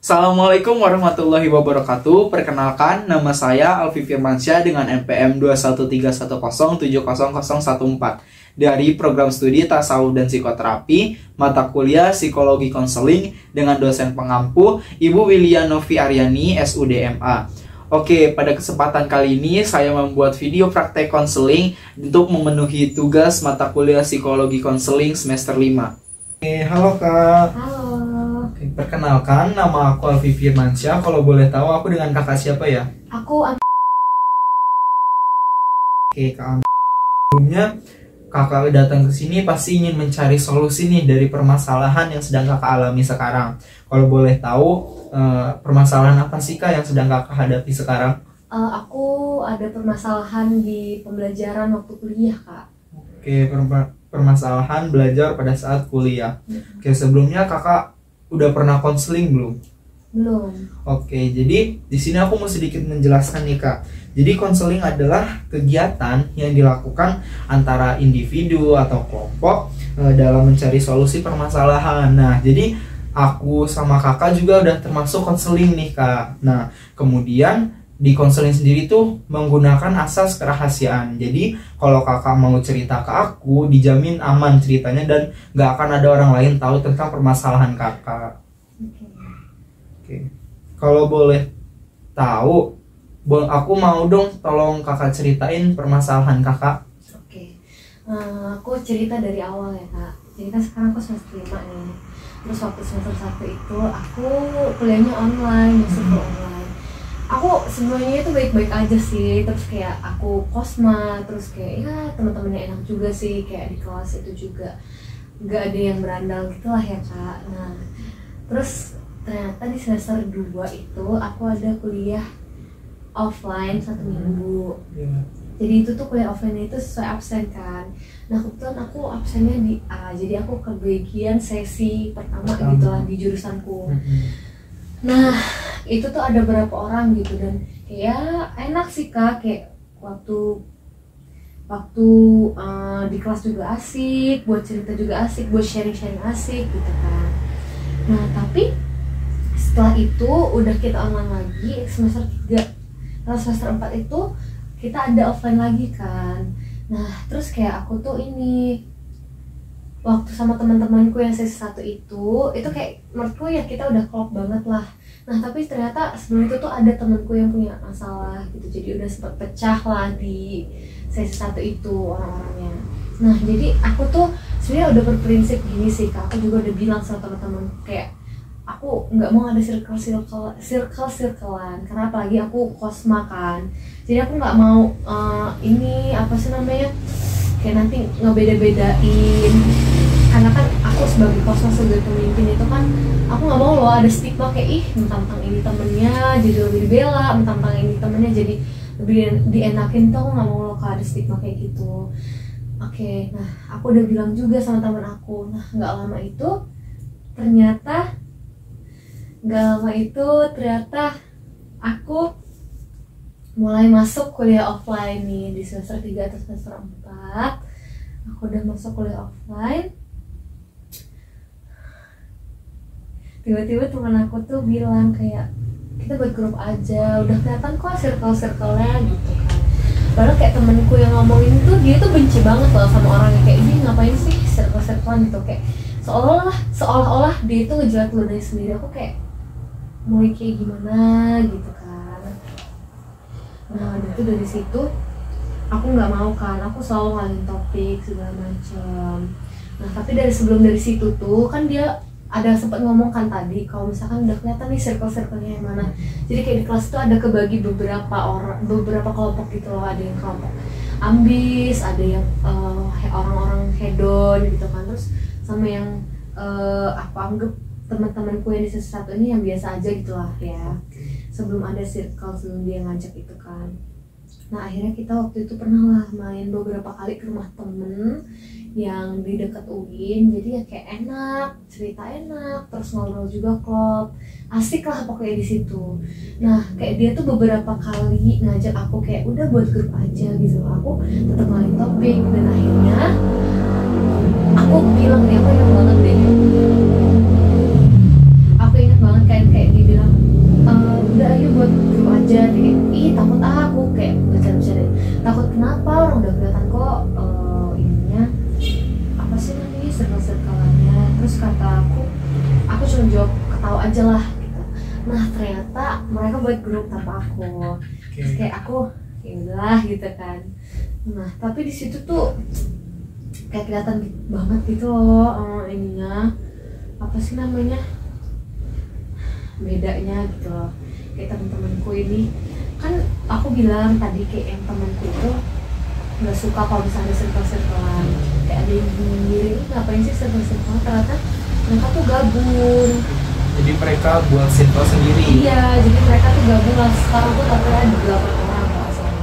Assalamualaikum warahmatullahi wabarakatuh. Perkenalkan, nama saya Alfi Firmansyah dengan NPM 21310700014 dari program studi Tasawuf dan Psikoterapi, mata kuliah Psikologi Konseling dengan dosen pengampu Ibu William Novi Aryani, SUDMA. Oke, pada kesempatan kali ini saya membuat video praktek konseling untuk memenuhi tugas mata kuliah Psikologi Konseling semester 5. Oke, halo Kak. Halo. Oke, perkenalkan, nama aku Alfi Firmansyah. Kalau boleh tahu aku dengan kakak siapa ya? Aku Oke, Kak. Sebelumnya kakak datang ke sini pasti ingin mencari solusi nih dari permasalahan yang sedang kakak alami sekarang. Kalau boleh tahu, permasalahan apa sih Kak yang sedang kakak hadapi sekarang? aku ada permasalahan di pembelajaran waktu kuliah, Kak. Oke, permasalahan belajar pada saat kuliah. Oke, sebelumnya kakak udah pernah konseling belum? Belum. Oke, jadi di sini aku mau sedikit menjelaskan nih Kak. Jadi konseling adalah kegiatan yang dilakukan antara individu atau kelompok dalam mencari solusi permasalahan. Nah, jadi aku sama kakak juga udah termasuk konseling nih Kak. Nah, kemudian di konseling sendiri tuh menggunakan asas kerahasiaan. Jadi kalau kakak mau cerita ke aku, dijamin aman ceritanya dan gak akan ada orang lain tahu tentang permasalahan kakak. Oke. Kalau boleh tahu, aku mau dong tolong kakak ceritain permasalahan kakak. Oke. Aku cerita dari awal ya, Kak. Jadi kan sekarang aku semester 5 nih. Terus waktu semester 1 itu aku kuliahnya online, masuk ke online. Aku semuanya itu baik-baik aja sih. Terus kayak aku kosma, terus kayak ya teman-temannya enak juga sih, kayak di kelas itu juga nggak ada yang berandal gitulah ya Kak. Nah, terus ternyata di semester 2 itu aku ada kuliah offline 1 minggu. Jadi itu tuh kuliah offline itu sesuai absen kan. Nah kebetulan aku absennya di A, jadi aku kebagian sesi pertama gitulah di jurusanku. Nah itu tuh ada berapa orang gitu dan kayak enak sih Kak, kayak waktu di kelas juga asik, buat cerita juga asik, buat sharing-sharing asik gitu kan. Nah tapi setelah itu udah kita online lagi semester 3. Nah semester 4 itu kita ada offline lagi kan. Nah terus kayak aku tuh ini waktu sama teman-temanku yang sesi 1 itu kayak menurutku ya kita udah klop banget lah. Nah tapi ternyata sebelum itu tuh ada temanku yang punya masalah gitu, jadi udah sempat pecah lah di sesi 1 itu orang-orangnya. Nah jadi aku tuh sebenarnya udah berprinsip gini sih Kak, aku juga udah bilang sama teman-teman kayak aku nggak mau ada circle-circlean karena apalagi aku kosma kan, jadi aku nggak mau ini apa sih namanya kayak nanti ngebeda-bedain, karena kan aku sebagai kosma, sebagai pemimpin itu kan aku nggak mau loh ada stigma kayak ih mentang-mentang ini temennya jadi lebih dibela, mentang-mentang ini temennya jadi lebih dienakin, tuh aku nggak mau loh ada stigma kayak gitu. Oke, nah aku udah bilang juga sama teman aku. Nah nggak lama itu ternyata aku mulai masuk kuliah offline nih di semester 3 atau semester 4. Aku udah masuk kuliah offline. Tiba-tiba teman aku tuh bilang kayak kita buat grup aja, udah kelihatan kok circle-circle-nya gitu kan. Padahal kayak temenku yang ngomongin tuh dia tuh benci banget loh sama orang yang kayak ini, ngapain sih circle-circlean gitu, kayak seolah-olah dia itu ngejilat ludahnya sendiri. Aku kayak mau kayak gimana gitu kan. Nah itu dari situ aku nggak mau kan, aku selalu ngalihin topik segala macam. Nah tapi dari situ tuh kan dia ada sempat ngomong kan tadi kalau misalkan udah kelihatan nih circle-circle-nya yang mana. Jadi kayak di kelas tuh ada kebagi beberapa kelompok gitu loh, ada yang kelompok ambis, ada yang orang-orang hedon gitu kan, terus sama yang aku anggap teman-temanku yang di sesi 1 ini yang biasa aja gitu lah ya, sebelum ada circle, sebelum dia ngajak itu kan. Nah akhirnya kita waktu itu pernah lah main beberapa kali ke rumah temen yang di dekat UIN, jadi ya kayak enak, cerita enak, terus ngobrol juga klop, asik lah pokoknya di situ. Nah kayak dia tuh beberapa kali ngajak aku kayak udah buat grup aja gitu, aku tetap ngalahin topik dan akhirnya aku bilang dia aku ingat banget deh, kayak dia bilang ih takut aku kayak bercanda-bercanda, takut kenapa, orang udah kelihatan kok ininya apa sih namanya, circle-circle-nya. Terus kata aku cuma jawab ketawa aja lah gitu. Nah ternyata mereka buat grup tanpa aku. Terus kayak aku ya udahlah gitu kan. Nah tapi di situ tuh kayak kelihatan banget gitu loh ininya apa sih namanya, bedanya gitu loh. Kayak temen-temenku ini kan aku bilang tadi kayak yang temenku itu nggak suka kalau misalnya circle-circlean, kayak ada yang sendiri ngapain sih circle-circlean, ternyata mereka tuh gabung. Jadi mereka buat circle sendiri. Iya, jadi mereka tuh gabung lah. Sekarang tuh katanya ada 8 orang kalau salah.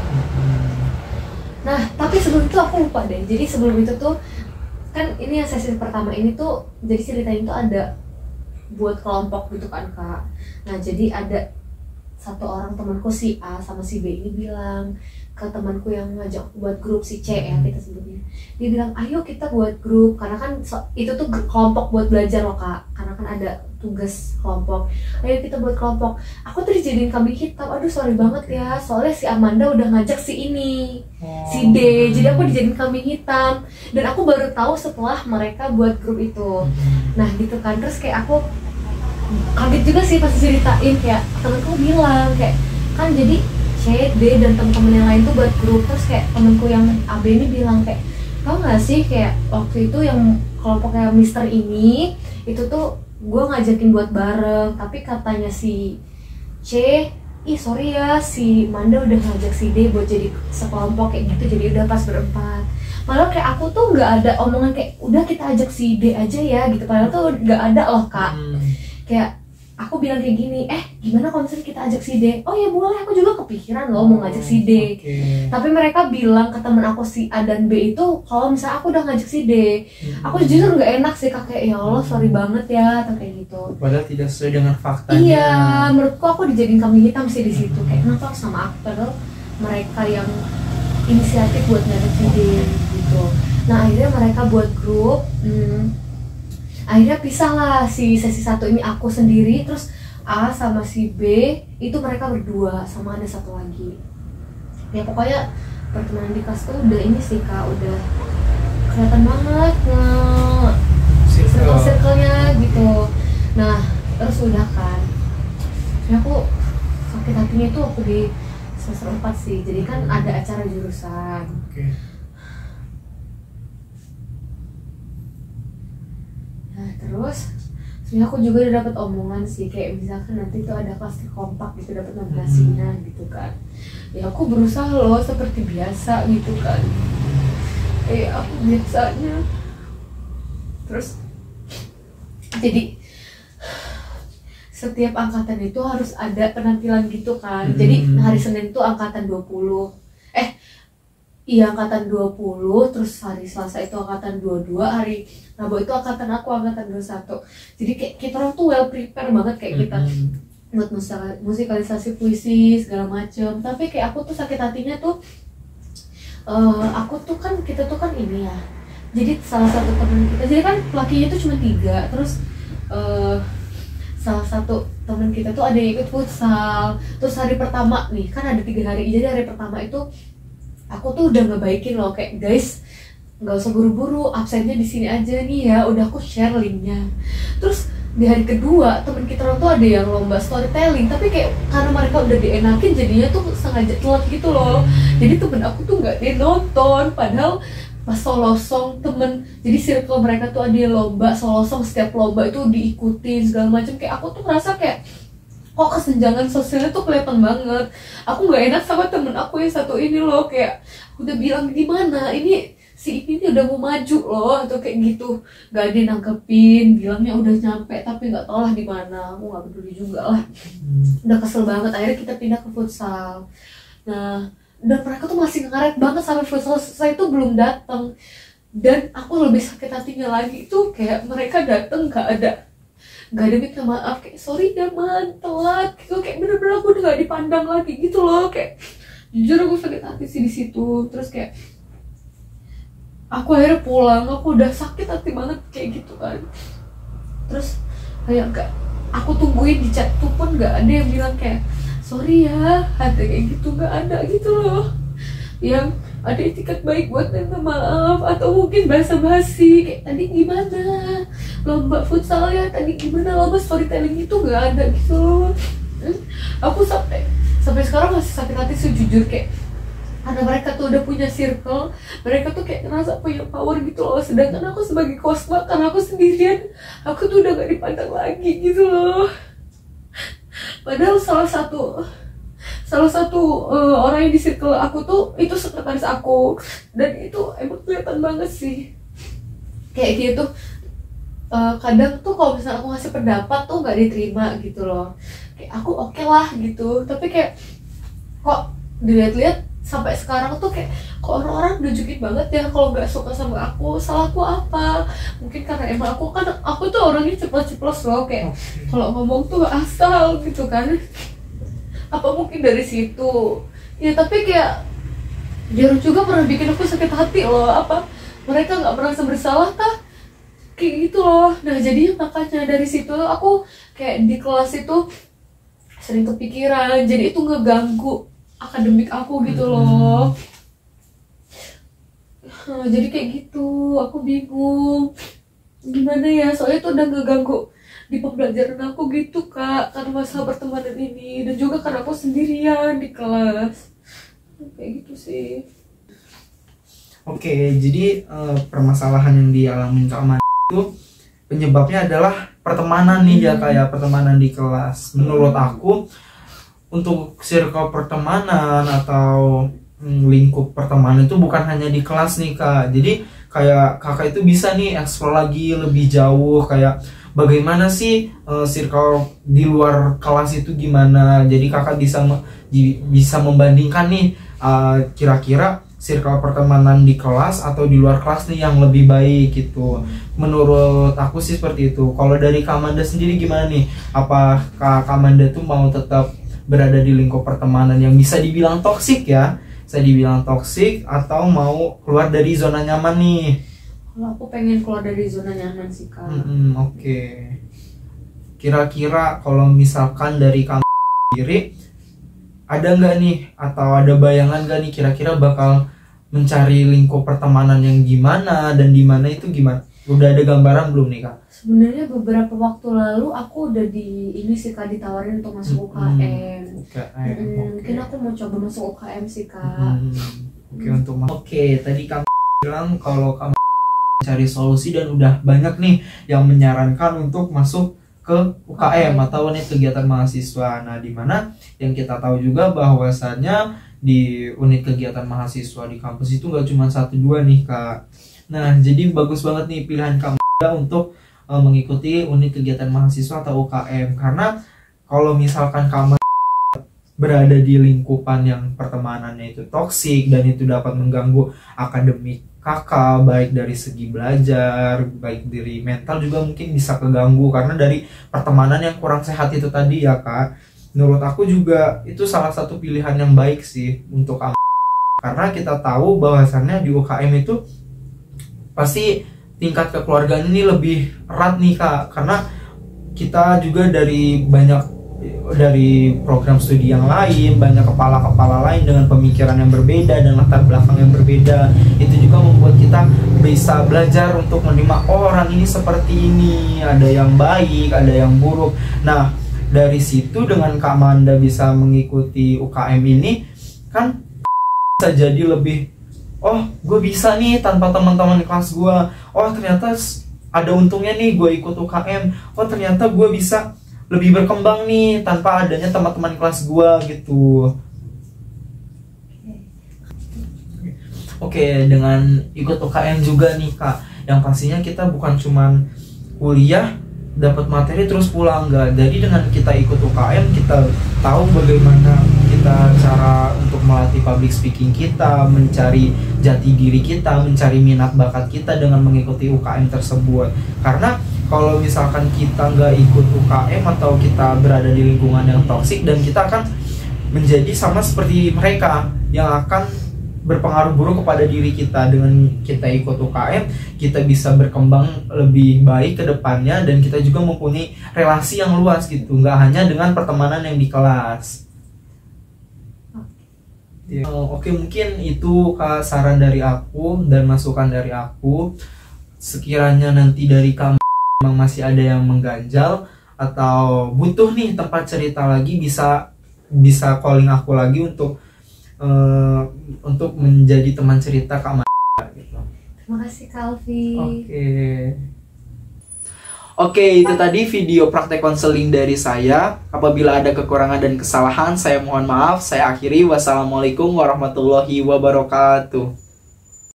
Nah, tapi sebelum itu aku lupa deh. Jadi sebelum itu tuh kan ini yang sesi pertama ini tuh jadi ceritanya tuh ada buat kelompok gitu kan Kak. Nah, jadi ada satu orang temanku si A sama si B ini bilang ke temanku yang ngajak buat grup si C ya kita sebutnya. Dia bilang, "Ayo kita buat grup." Karena kan itu tuh kelompok buat belajar loh Kak. Karena kan ada tugas kelompok. "Ayo kita buat kelompok." Aku tuh dijadiin kambing hitam. Aduh, sorry banget ya. Soalnya si Amanda udah ngajak si ini, si D. Jadi aku dijadiin kambing hitam. Dan aku baru tahu setelah mereka buat grup itu. Nah, gitu kan. Terus kayak aku kaget juga sih pas ceritain, kayak temenku bilang kayak kan jadi C, D dan temen-temen yang lain tuh buat grup. Terus kayak temenku yang AB ini bilang kayak, tau gak sih kayak waktu itu yang kelompoknya Mister ini itu tuh gue ngajakin buat bareng, tapi katanya si C, ih sorry ya si Manda udah ngajak si D buat jadi sekelompok kayak gitu, jadi udah pas berempat. Padahal kayak aku tuh nggak ada omongan kayak udah kita ajak si D aja ya gitu, padahal tuh nggak ada loh Kak. Kayak aku bilang kayak gini, gimana kalau misalnya kita ajak si D? Oh ya boleh, aku juga kepikiran loh mau ngajak si D. Tapi mereka bilang ke temen aku si A dan B itu kalau misalnya aku udah ngajak si D. Aku jujur nggak enak sih Kak, kayak ya Allah sorry banget ya atau kayak gitu. Padahal tidak sesuai dengan faktanya. Iya, menurutku aku dijadiin kambing hitam sih di situ. Kayak kenapa harus sama aku, padahal mereka yang inisiatif buat ngajak si D gitu. Nah akhirnya mereka buat grup. Akhirnya pisah lah, si sesi 1 ini aku sendiri, terus A sama si B itu mereka berdua, sama ada satu lagi. Ya pokoknya pertemanan di kelas tuh udah ini sih Kak, udah kelihatan banget circle-circle-nya gitu. Nah terus udah kan, ya aku sakit hatinya tuh waktu di semester 4 sih, jadi kan ada acara jurusan. Nah terus sebenarnya aku juga udah dapat omongan sih, kayak misalkan nanti tuh ada kelas kompak gitu, dapat nominasinya gitu kan. Ya aku berusaha loh seperti biasa gitu kan, aku biasanya. Terus jadi setiap angkatan itu harus ada penampilan gitu kan. Jadi hari Senin itu angkatan 20. Iya angkatan 20, terus hari Selasa itu angkatan 22, hari Rabu itu angkatan aku angkatan 21. Jadi kayak kita orang tuh well prepare banget kayak kita buat musikalisasi puisi segala macem. Tapi kayak aku tuh sakit hatinya tuh aku tuh kan, kita tuh kan ini ya, jadi salah satu teman kita, jadi kan lakinya tuh cuma 3, terus salah satu teman kita tuh ada yang ikut futsal. Terus hari pertama nih kan ada 3 hari, jadi hari pertama itu aku tuh udah ngebaikin loh, kayak guys nggak usah buru-buru, absennya di sini aja nih ya, udah aku share linknya. Terus di hari kedua temen kita tuh ada yang lomba storytelling, tapi kayak karena mereka udah dienakin jadinya tuh sengaja telat gitu loh. Jadi temen aku tuh nggak dia nonton, padahal pas solo song temen, jadi circle mereka tuh ada yang lomba solo song, setiap lomba itu diikutin segala macam. Kayak aku tuh ngerasa kayak kok kesenjangan sosialnya tuh kelihatan banget. Aku nggak enak sama temen aku yang satu ini loh, kayak aku udah bilang gimana ini si ini udah mau maju loh atau kayak gitu, nggak ada yang nangkepin, bilangnya udah nyampe tapi nggak tahu lah di mana. Aku nggak peduli juga lah, udah kesel banget. Akhirnya kita pindah ke futsal. Nah dan mereka tuh masih ngaret banget sampai futsal saya itu belum datang. Dan aku lebih sakit hatinya lagi tuh kayak mereka datang nggak ada minta maaf, kayak sorry man telat gitu, kayak bener-bener aku udah gak dipandang lagi gitu loh. Kayak jujur aku sakit hati sih di situ. Terus kayak aku akhirnya pulang, aku udah sakit hati banget kayak gitu kan. Terus kayak gak, aku tungguin di chat tuh pun gak ada yang bilang kayak sorry ya, ada kayak gitu nggak ada gitu loh, yang ada etiket baik buat minta maaf, atau mungkin basa-basi kayak tadi gimana lomba futsal ya, tadi gimana lomba storytelling, itu nggak ada gitu loh. Aku sampai sekarang masih sakit hati sejujur, kayak karena mereka tuh udah punya circle, mereka tuh kayak ngerasa punya power gitu loh, sedangkan aku sebagai kosma, karena aku sendirian, aku tuh udah gak dipandang lagi gitu loh. Padahal salah satu orang yang di circle aku tuh itu sekretaris aku, dan itu emang kelihatan banget sih kayak dia tuh kadang tuh kalau misalnya aku ngasih pendapat tuh nggak diterima gitu loh, kayak aku oke lah gitu, tapi kayak kok dilihat-lihat sampai sekarang tuh kayak kok orang-orang nunjukin banget ya kalau nggak suka sama aku, salahku apa? Mungkin karena emang aku tuh orangnya ceplos-ceplos loh, kayak kalau ngomong tuh asal gitu kan, apa mungkin dari situ ya, tapi kayak Jarum juga pernah bikin aku sakit hati loh, apa mereka nggak merasa bersalah kah kayak gitu loh. Nah jadi makanya dari situ aku kayak di kelas itu sering kepikiran, jadi itu ngeganggu akademik aku gitu loh. Jadi kayak gitu, aku bingung gimana ya, soalnya itu udah ngeganggu di pembelajaran aku gitu kak, karena masalah pertemanan ini, dan juga karena aku sendirian di kelas kayak gitu sih. Oke, jadi permasalahan yang dialami Kak Amanda itu penyebabnya adalah pertemanan nih ya, kayak pertemanan di kelas. Menurut aku untuk circle pertemanan atau lingkup pertemanan itu bukan hanya di kelas nih kak. Jadi kayak kakak itu bisa nih explore lagi lebih jauh, kayak bagaimana sih circle di luar kelas itu gimana. Jadi kakak bisa membandingkan nih kira-kira circle pertemanan di kelas atau di luar kelas nih yang lebih baik gitu. Menurut aku sih seperti itu. Kalau dari Kak Amanda sendiri gimana nih? Apa Kak Amanda tuh mau tetap berada di lingkup pertemanan yang bisa dibilang toksik ya, atau mau keluar dari zona nyaman nih? Kalau aku pengen keluar dari zona nyaman sih kak. Oke. Kira-kira kalau misalkan dari kamu sendiri ada nggak nih, atau ada bayangan nggak nih kira-kira bakal mencari lingkup pertemanan yang gimana dan di mana itu gimana? Udah ada gambaran belum nih kak? Sebenarnya beberapa waktu lalu aku udah ditawarin untuk masuk UKM. Mungkin aku mau coba masuk UKM sih kak. Oke, tadi kamu bilang kalau kamu cari solusi dan udah banyak nih yang menyarankan untuk masuk ke UKM atau unit kegiatan mahasiswa. Nah, di mana yang kita tahu juga bahwasannya di unit kegiatan mahasiswa di kampus itu nggak cuma 1-2 nih kak. Nah, jadi bagus banget nih pilihan kamu untuk mengikuti unit kegiatan mahasiswa atau UKM, karena kalau misalkan kamu berada di lingkupan yang pertemanannya itu toksik dan itu dapat mengganggu akademik kakak, baik dari segi belajar, baik dari mental juga mungkin bisa keganggu karena dari pertemanan yang kurang sehat itu tadi ya kak. Menurut aku juga itu salah satu pilihan yang baik sih untuk kamu, karena kita tahu bahwasannya di UKM itu pasti tingkat kekeluargaan ini lebih erat nih kak, karena kita juga dari program studi yang lain, banyak kepala-kepala lain dengan pemikiran yang berbeda dan latar belakang yang berbeda. Itu juga membuat kita bisa belajar untuk menerima orang ini seperti ini, ada yang baik, ada yang buruk. Nah, dari situ dengan Kak Amanda bisa mengikuti UKM ini kan bisa jadi lebih, oh gue bisa nih tanpa teman-teman kelas gue, oh ternyata ada untungnya nih gue ikut UKM, oh ternyata gue bisa lebih berkembang nih tanpa adanya teman-teman kelas gue gitu. Oke, dengan ikut UKM juga nih kak, yang pastinya kita bukan cuman kuliah dapat materi terus pulang, enggak. Jadi dengan kita ikut UKM kita tahu bagaimana kita cara untuk melatih public speaking kita, mencari jati diri kita, mencari minat bakat kita dengan mengikuti UKM tersebut. Karena kalau misalkan kita nggak ikut UKM atau kita berada di lingkungan yang toksik, dan kita akan menjadi sama seperti mereka yang akan berpengaruh buruk kepada diri kita. Dengan kita ikut UKM, kita bisa berkembang lebih baik ke depannya, dan kita juga mempunyai relasi yang luas gitu, nggak hanya dengan pertemanan yang di kelas. Ya. Oke, mungkin itu Kak saran dari aku dan masukan dari aku. Sekiranya nanti dari Kak memang masih ada yang mengganjal atau butuh nih tempat cerita lagi, bisa calling aku lagi untuk menjadi teman cerita Kak gitu. Terima kasih Kalvi. Oke, itu tadi video praktek konseling dari saya. Apabila ada kekurangan dan kesalahan, saya mohon maaf. Saya akhiri. Wassalamualaikum warahmatullahi wabarakatuh.